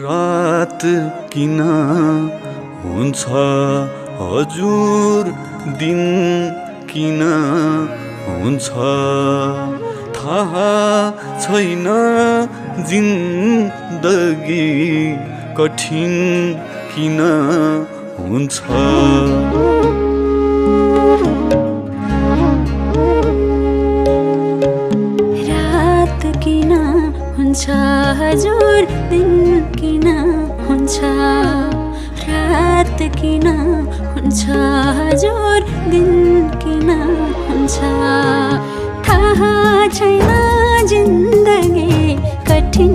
रात किन हुन्छ हजुर, दिन किन हुन्छ थाहा छैन। जिन्दगी कठिन किन हुन्छ। रात किन हुन्छ हजुर, दिन किन हुन्छ। रात किन हुन्छ हजुर, दिन किन हुन्छ थाहा छैन। जिन्दगी कठिन